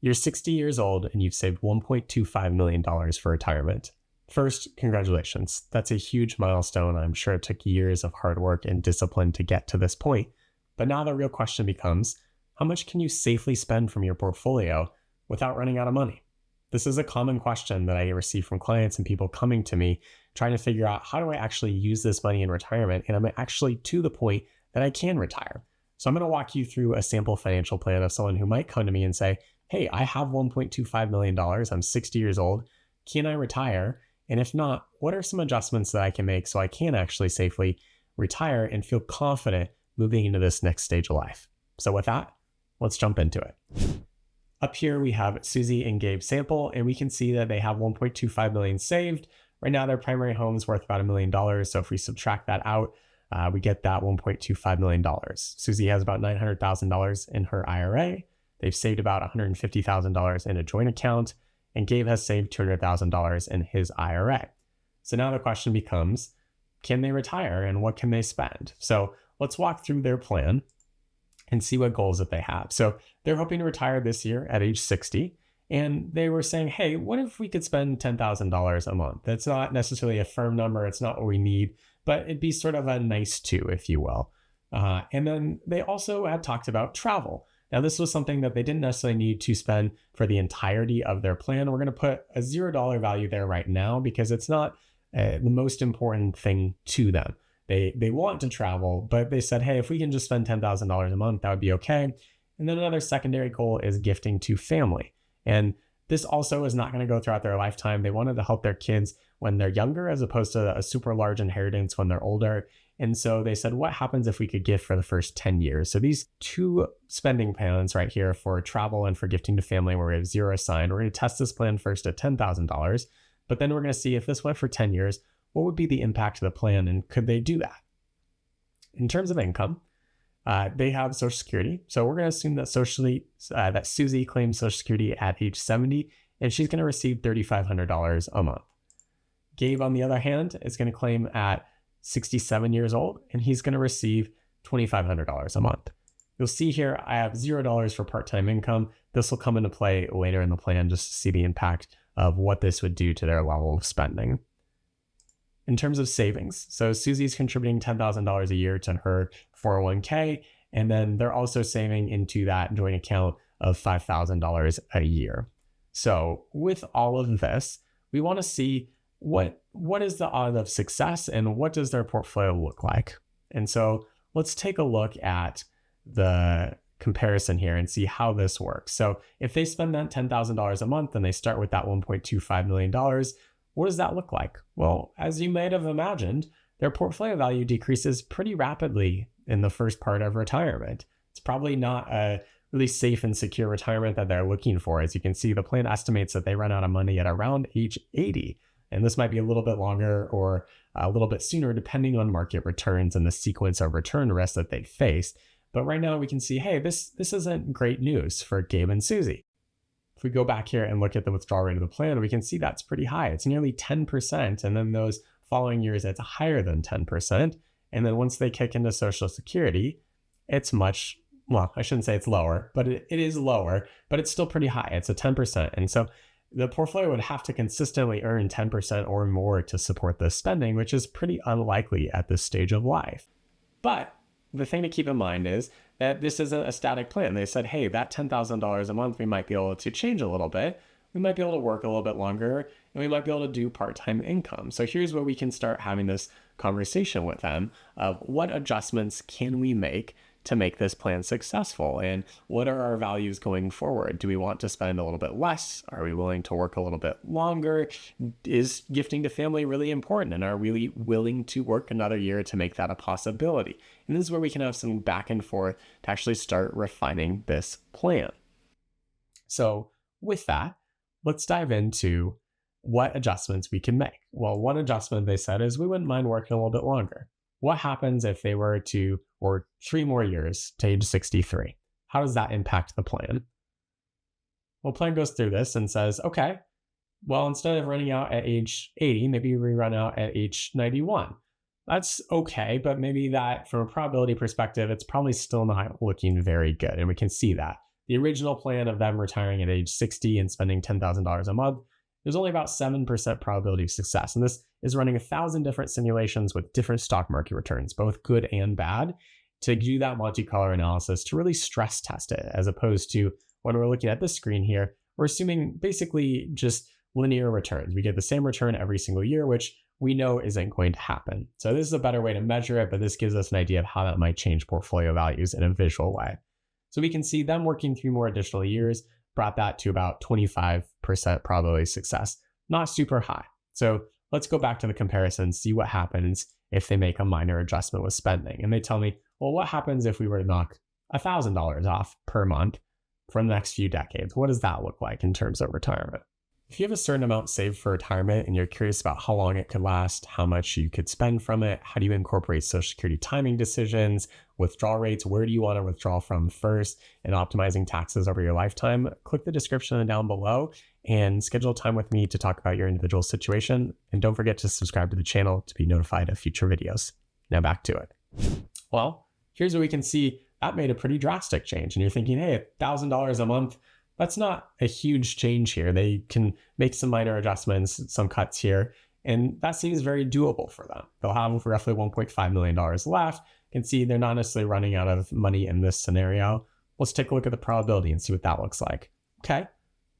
You're 60 years old and you've saved $1.25 million for retirement. First, congratulations. That's a huge milestone. I'm sure it took years of hard work and discipline to get to this point. But now the real question becomes, how much can you safely spend from your portfolio without running out of money? This is a common question that I receive from clients and people coming to me trying to figure out, how do I actually use this money in retirement? And I'm actually to the point that I can retire. So I'm going to walk you through a sample financial plan of someone who might come to me and say, hey, I have $1.25 million. I'm 60 years old. Can I retire? And if not, what are some adjustments that I can make so I can actually safely retire and feel confident moving into this next stage of life? So with that, let's jump into it. Up here, we have Susie and Gabe sample, and we can see that they have 1.25 million saved. Right now, their primary home is worth about $1 million. So if we subtract that out, we get that $1.25 million. Susie has about $900,000 in her IRA. They've saved about $150,000 in a joint account, and Gabe has saved $200,000 in his IRA. So now the question becomes, can they retire and what can they spend? So let's walk through their plan and see what goals that they have. So they're hoping to retire this year at age 60. And they were saying, hey, what if we could spend $10,000 a month? That's not necessarily a firm number. It's not what we need, but it'd be sort of a nice to, if you will. And then they also had talked about travel. Now, this was something that they didn't necessarily need to spend for the entirety of their plan. We're going to put a $0 value there right now because it's not the most important thing to them. They want to travel, but they said, hey, if we can just spend $10,000 a month, that would be okay. And then another secondary goal is gifting to family. And this also is not going to go throughout their lifetime. They wanted to help their kids when they're younger as opposed to a super large inheritance when they're older. And so they said, what happens if we could gift for the first 10 years? So these two spending plans right here for travel and for gifting to family, where we have zero assigned, we're going to test this plan first at $10,000, but then we're going to see if this went for 10 years, what would be the impact of the plan and could they do that? In terms of income, they have Social Security. So we're going to assume that that Susie claims Social Security at age 70, and she's going to receive $3,500 a month. Gabe, on the other hand, is going to claim at 67 years old, and he's going to receive $2,500 a month. You'll see here, I have $0 for part-time income. This will come into play later in the plan just to see the impact of what this would do to their level of spending. In terms of savings, so Susie's contributing $10,000 a year to her 401k, and then they're also saving into that joint account of $5,000 a year. So with all of this, we want to see what is the odds of success and what does their portfolio look like? And so let's take a look at the comparison here and see how this works. So if they spend that $10,000 a month and they start with that $1.25 million, what does that look like? Well, as you might have imagined, their portfolio value decreases pretty rapidly in the first part of retirement. It's probably not a really safe and secure retirement that they're looking for. As you can see, the plan estimates that they run out of money at around age 80. And this might be a little bit longer or a little bit sooner, depending on market returns and the sequence of return risk that they face. But right now we can see, hey, this isn't great news for Gabe and Susie. If we go back here and look at the withdrawal rate of the plan, we can see that's pretty high. It's nearly 10%. And then those following years, it's higher than 10%. And then once they kick into Social Security, it's much, well, I shouldn't say it's lower, but it is lower, but it's still pretty high. It's a 10%. And so the portfolio would have to consistently earn 10% or more to support this spending, which is pretty unlikely at this stage of life. But the thing to keep in mind is that this isn't a static plan. They said, hey, that $10,000 a month, we might be able to change a little bit. We might be able to work a little bit longer, and we might be able to do part-time income. So here's where we can start having this conversation with them of what adjustments can we make to make this plan successful, and what are our values going forward? Do we want to spend a little bit less? Are we willing to work a little bit longer? Is gifting to family really important, and are we willing to work another year to make that a possibility? And this is where we can have some back and forth to actually start refining this plan. So with that, let's dive into what adjustments we can make. Well, one adjustment they said is we wouldn't mind working a little bit longer. What happens if they were to work 3 more years to age 63? How does that impact the plan? Well, plan goes through this and says, okay, well, instead of running out at age 80, maybe we run out at age 91. That's okay, but maybe that from a probability perspective, it's probably still not looking very good. And we can see that. the original plan of them retiring at age 60 and spending $10,000 a month, there's only about 7% probability of success. And this is running 1,000 different simulations with different stock market returns, both good and bad, to do that Monte Carlo analysis to really stress test it, as opposed to when we're looking at this screen here, we're assuming basically just linear returns. We get the same return every single year, which we know isn't going to happen. So this is a better way to measure it, but this gives us an idea of how that might change portfolio values in a visual way. So we can see them working 3 more additional years brought that to about 25% probability of success. Not super high. So let's go back to the comparison, see what happens if they make a minor adjustment with spending. And they tell me, well, what happens if we were to knock $1,000 off per month for the next few decades? What does that look like in terms of retirement? If you have a certain amount saved for retirement and you're curious about how long it could last, how much you could spend from it, how do you incorporate Social Security timing decisions, withdrawal rates, where do you want to withdraw from first, and optimizing taxes over your lifetime, click the description down below and schedule time with me to talk about your individual situation. And don't forget to subscribe to the channel to be notified of future videos. Now back to it. Well, here's where we can see that made a pretty drastic change. And you're thinking, hey, $1,000 a month, that's not a huge change here. They can make some minor adjustments, some cuts here, and that seems very doable for them. They'll have roughly $1.5 million left. You can see they're not necessarily running out of money in this scenario. Let's take a look at the probability and see what that looks like. Okay,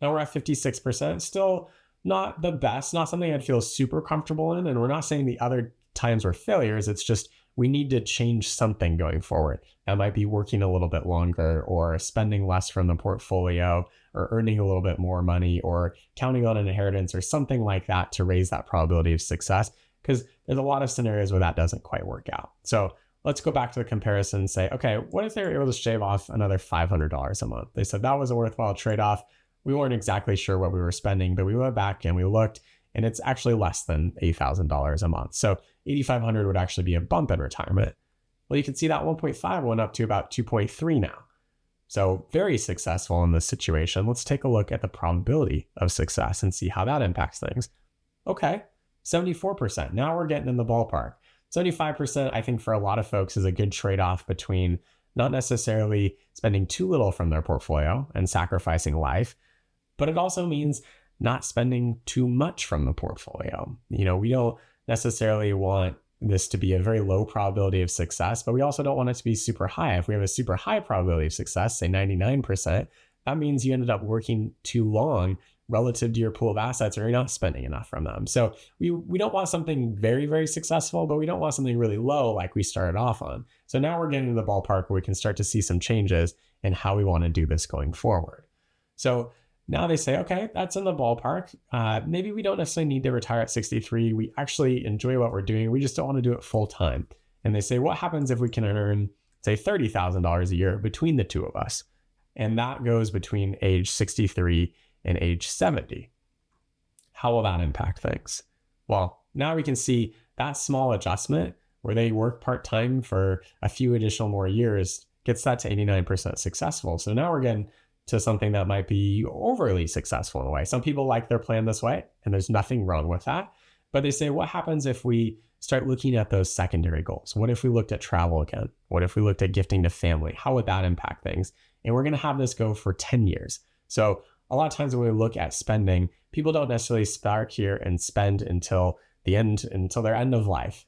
now we're at 56%. Still not the best, not something I'd feel super comfortable in, and we're not saying the other times were failures. It's just we need to change something going forward. That might be working a little bit longer, or spending less from the portfolio, or earning a little bit more money, or counting on an inheritance or something like that to raise that probability of success, because there's a lot of scenarios where that doesn't quite work out. So let's go back to the comparison and say, okay, what if they were able to shave off another $500 a month? They said that was a worthwhile trade-off. We weren't exactly sure what we were spending, but we went back and we looked, and it's actually less than $8,000 a month. So $8,500 would actually be a bump in retirement. Well, you can see that 1.5 went up to about 2.3 now. So very successful in this situation. Let's take a look at the probability of success and see how that impacts things. Okay, 74%. Now we're getting in the ballpark. 75%, I think for a lot of folks, is a good trade-off between not necessarily spending too little from their portfolio and sacrificing life, but it also means not spending too much from the portfolio. We don't necessarily want this to be a very low probability of success, but we also don't want it to be super high. If we have a super high probability of success, say 99%, that means you ended up working too long relative to your pool of assets, or you're not spending enough from them. So we don't want something very, very successful, but we don't want something really low like we started off on. So now we're getting to the ballpark where we can start to see some changes in how we want to do this going forward. So now they say, okay, that's in the ballpark. Maybe we don't necessarily need to retire at 63. We actually enjoy what we're doing. We just don't want to do it full time. And they say, what happens if we can earn, say, $30,000 a year between the two of us? And that goes between age 63 and age 70. How will that impact things? Well, now we can see that small adjustment where they work part-time for a few additional more years gets that to 89% successful. So now we're getting to something that might be overly successful in a way. Some people like their plan this way, and there's nothing wrong with that. But they say, what happens if we start looking at those secondary goals? What if we looked at travel again? What if we looked at gifting to family? How would that impact things? And we're going to have this go for 10 years. So a lot of times when we look at spending, people don't necessarily start here and spend until their end of life.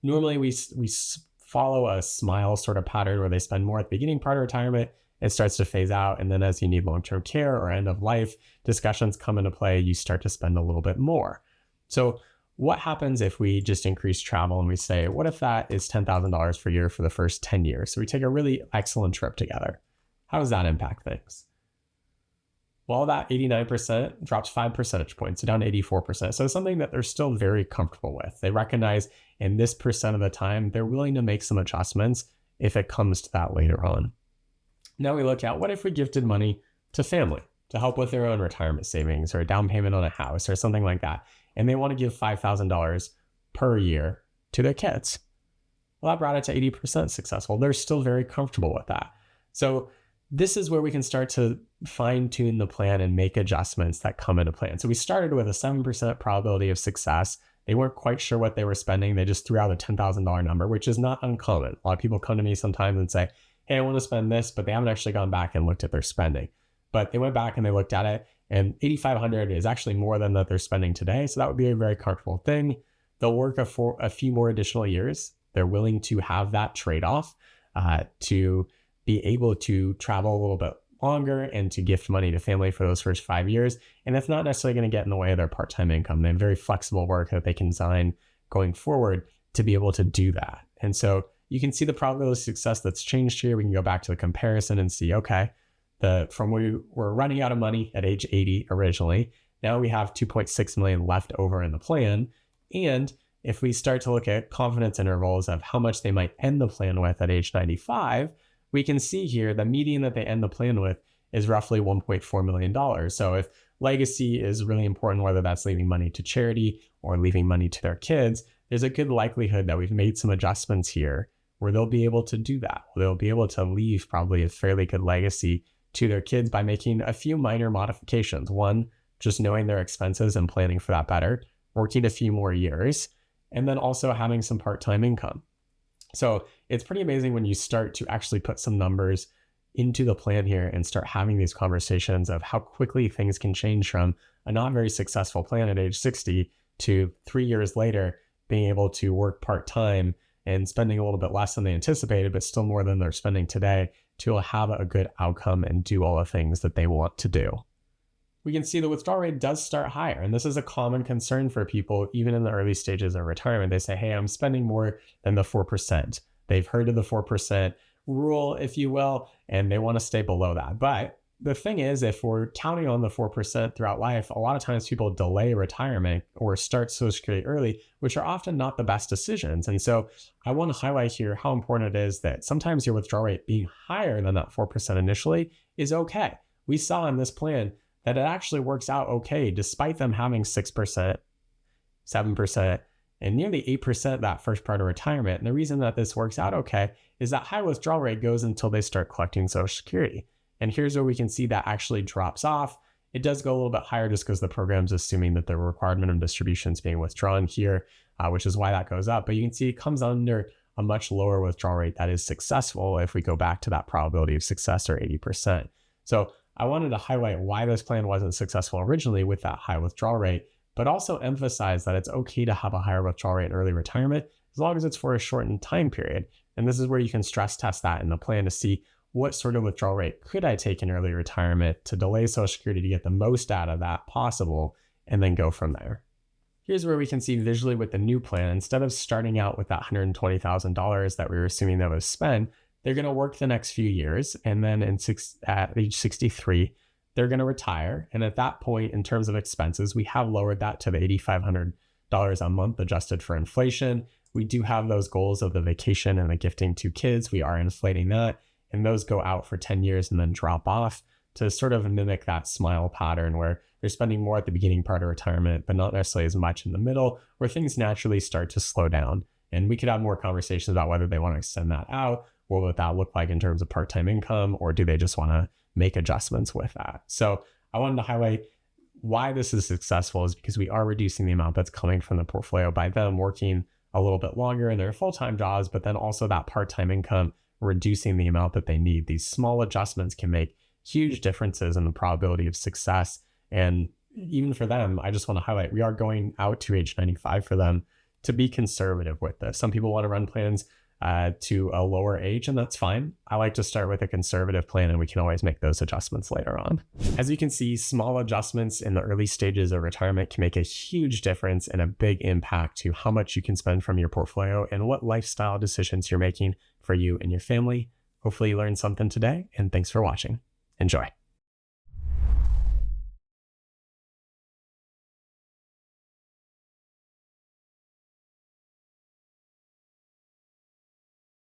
Normally we follow a smile sort of pattern where they spend more at the beginning part of retirement. It starts to phase out. And then as you need long-term care or end of life discussions come into play, you start to spend a little bit more. So what happens if we just increase travel and we say, what if that is $10,000 per year for the first 10 years? So we take a really excellent trip together. How does that impact things? Well, that 89% drops 5 percentage points, so down to 84%. So it's something that they're still very comfortable with. They recognize in this percent of the time, they're willing to make some adjustments if it comes to that later on. Now we look at, what if we gifted money to family to help with their own retirement savings or a down payment on a house or something like that, and they want to give $5,000 per year to their kids? Well, that brought it to 80% successful. They're still very comfortable with that. So this is where we can start to fine tune the plan and make adjustments that come into plan. So we started with a 7% probability of success. They weren't quite sure what they were spending. They just threw out a $10,000 number, which is not uncommon. A lot of people come to me sometimes and say, hey, I want to spend this, but they haven't actually gone back and looked at their spending. But they went back and they looked at it, and $8,500 is actually more than that they're spending today. So that would be a very comfortable thing. They'll work for a few more additional years. They're willing to have that trade-off to be able to travel a little bit longer and to gift money to family for those first 5 years. And it's not necessarily going to get in the way of their part-time income. They have very flexible work that they can design going forward to be able to do that. And so you can see the probability of success that's changed here. We can go back to the comparison and see, okay, from where we were running out of money at age 80 originally, now we have 2.6 million left over in the plan. And if we start to look at confidence intervals of how much they might end the plan with at age 95, we can see here the median that they end the plan with is roughly $1.4 million. So if legacy is really important, whether that's leaving money to charity or leaving money to their kids, there's a good likelihood that we've made some adjustments here where they'll be able to do that. They'll be able to leave probably a fairly good legacy to their kids by making a few minor modifications. One, just knowing their expenses and planning for that better, working a few more years, and then also having some part-time income. So it's pretty amazing when you start to actually put some numbers into the plan here and start having these conversations of how quickly things can change from a not very successful plan at age 60 to 3 years later being able to work part-time and spending a little bit less than they anticipated, but still more than they're spending today to have a good outcome and do all the things that they want to do. We can see the withdrawal rate does start higher. And this is a common concern for people, even in the early stages of retirement. They say, hey, I'm spending more than the 4%. They've heard of the 4% rule, if you will, and they want to stay below that. But the thing is, if we're counting on the 4% throughout life, a lot of times people delay retirement or start Social Security early, which are often not the best decisions. And so I want to highlight here how important it is that sometimes your withdrawal rate being higher than that 4% initially is okay. We saw in this plan that it actually works out okay, despite them having 6%, 7%, and nearly 8% that first part of retirement. And the reason that this works out okay is that high withdrawal rate goes until they start collecting Social Security. And here's where we can see that actually drops off. It does go a little bit higher just because the program's assuming that the required minimum distribution is being withdrawn here, which is why that goes up. But you can see it comes under a much lower withdrawal rate that is successful if we go back to that probability of success or 80%. So I wanted to highlight why this plan wasn't successful originally with that high withdrawal rate, but also emphasize that it's okay to have a higher withdrawal rate in early retirement as long as it's for a shortened time period. And this is where you can stress test that in the plan to see what sort of withdrawal rate could I take in early retirement to delay Social Security to get the most out of that possible, and then go from there. Here's where we can see visually with the new plan, instead of starting out with that $120,000 that we were assuming that was spent, they're going to work the next few years, and then at age 63, they're going to retire. And at that point, in terms of expenses, we have lowered that to the $8,500 a month adjusted for inflation. We do have those goals of the vacation and the gifting to kids. We are inflating that, and those go out for 10 years and then drop off to sort of mimic that smile pattern where they're spending more at the beginning part of retirement, but not necessarily as much in the middle, where things naturally start to slow down. And we could have more conversations about whether they want to extend that out. What would that look like in terms of part-time income, or do they just want to make adjustments with that? So I wanted to highlight why this is successful is because we are reducing the amount that's coming from the portfolio by them working a little bit longer in their full-time jobs, but then also that part-time income reducing the amount that they need. These small adjustments can make huge differences in the probability of success. And even for them, I just want to highlight, we are going out to age 95 for them to be conservative with this. Some people want to run plans to a lower age, and that's fine. I like to start with a conservative plan, and we can always make those adjustments later on. As you can see, small adjustments in the early stages of retirement can make a huge difference and a big impact to how much you can spend from your portfolio and what lifestyle decisions you're making for you and your family. Hopefully you learned something today, and thanks for watching. Enjoy.